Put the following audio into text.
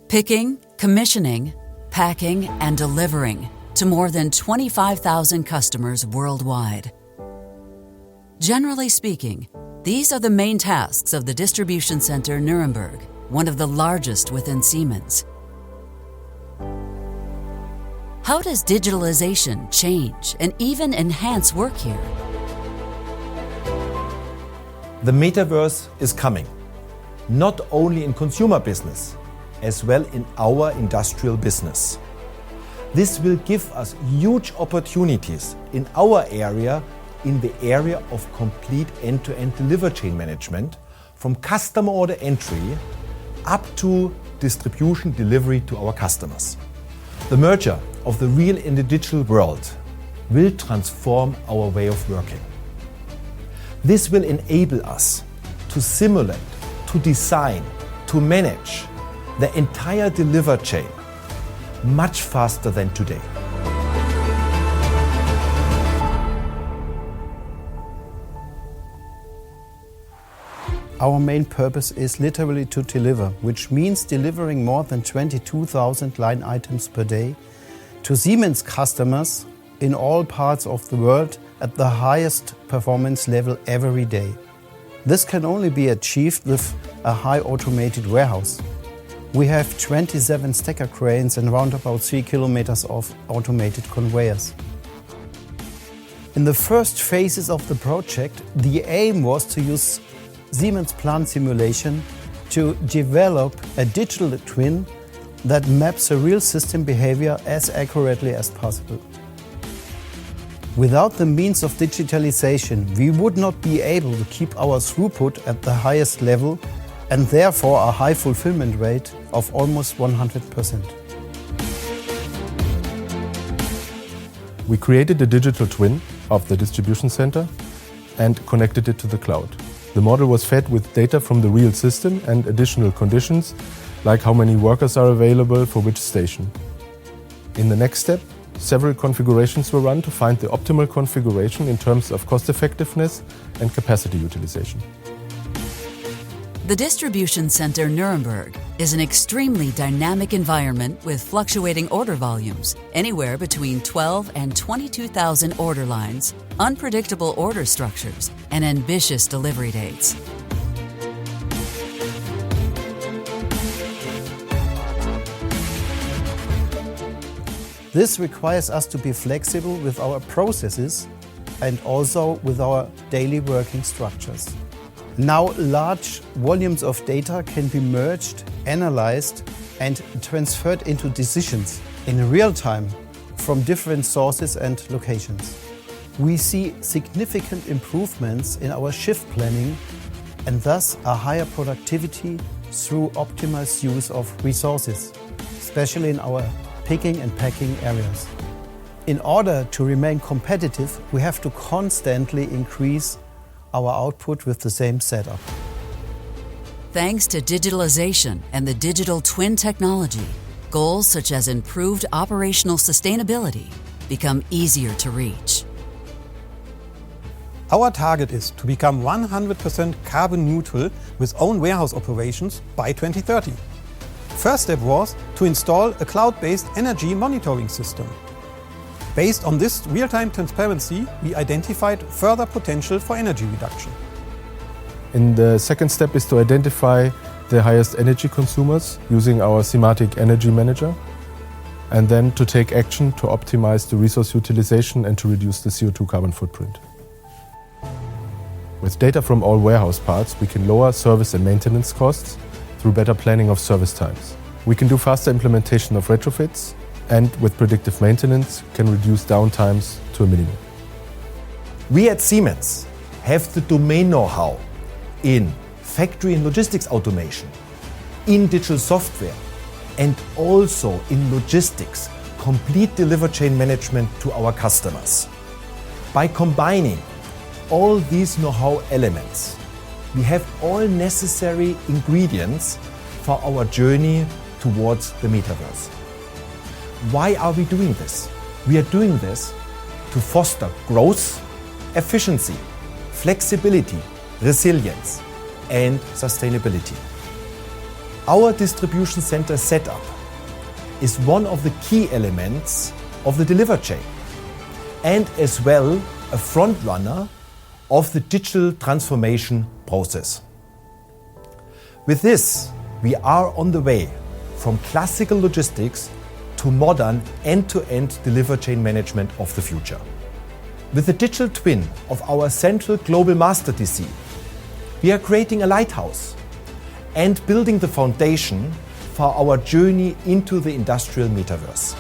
Picking, commissioning, packing, and delivering to more than 25,000 customers worldwide. Generally speaking, these are the main tasks of the Distribution Center Nuremberg, one of the largest within Siemens. How does digitalization change and even enhance work here? The metaverse is coming, not only in consumer business, as well in our industrial business. This will give us huge opportunities in our area, in the area of complete end-to-end delivery chain management, from customer order entry up to distribution delivery to our customers. The merger of the real and the digital world will transform our way of working. This will enable us to simulate, to design, to manage the entire delivery chain much faster than today. Our main purpose is literally to deliver, which means delivering more than 22,000 line items per day to Siemens customers in all parts of the world at the highest performance level every day. This can only be achieved with a high automated warehouse. We have 27 stacker cranes and around about 3 kilometers of automated conveyors. In the first phases of the project, the aim was to use Siemens plant simulation to develop a digital twin that maps a real system behavior as accurately as possible. Without the means of digitalization, we would not be able to keep our throughput at the highest level and therefore a high fulfillment rate of almost 100%. We created a digital twin of the distribution center and connected it to the cloud. The model was fed with data from the real system and additional conditions, like how many workers are available for which station. In the next step, several configurations were run to find the optimal configuration in terms of cost effectiveness and capacity utilization. The Distribution Center Nuremberg is an extremely dynamic environment with fluctuating order volumes, anywhere between 12 and 22,000 order lines, unpredictable order structures, and ambitious delivery dates. This requires us to be flexible with our processes and also with our daily working structures. Now large volumes of data can be merged, analyzed and transferred into decisions in real time from different sources and locations. We see significant improvements in our shift planning and thus a higher productivity through optimized use of resources, especially in our picking and packing areas. In order to remain competitive, we have to constantly increase our output with the same setup. Thanks to digitalization and the digital twin technology, goals such as improved operational sustainability become easier to reach. Our target is to become 100% carbon neutral with own warehouse operations by 2030. First step was to install a cloud-based energy monitoring system. Based on this real-time transparency, we identified further potential for energy reduction. And the second step is to identify the highest energy consumers using our Simatic Energy Manager, and then to take action to optimize the resource utilization and to reduce the CO2 carbon footprint. With data from all warehouse parts, we can lower service and maintenance costs through better planning of service times. We can do faster implementation of retrofits, and with predictive maintenance can reduce downtimes to a minimum. We at Siemens have the domain know-how in factory and logistics automation, in digital software, and also in logistics, complete delivery chain management to our customers. By combining all these know-how elements, we have all necessary ingredients for our journey towards the metaverse. Why are we doing this? We are doing this to foster growth, efficiency, flexibility, resilience, and sustainability. Our distribution center setup is one of the key elements of the delivery chain and as well a front runner of the digital transformation process. With this, we are on the way from classical logistics to modern end-to-end delivery chain management of the future. With the digital twin of our central global master DC, we are creating a lighthouse and building the foundation for our journey into the industrial metaverse.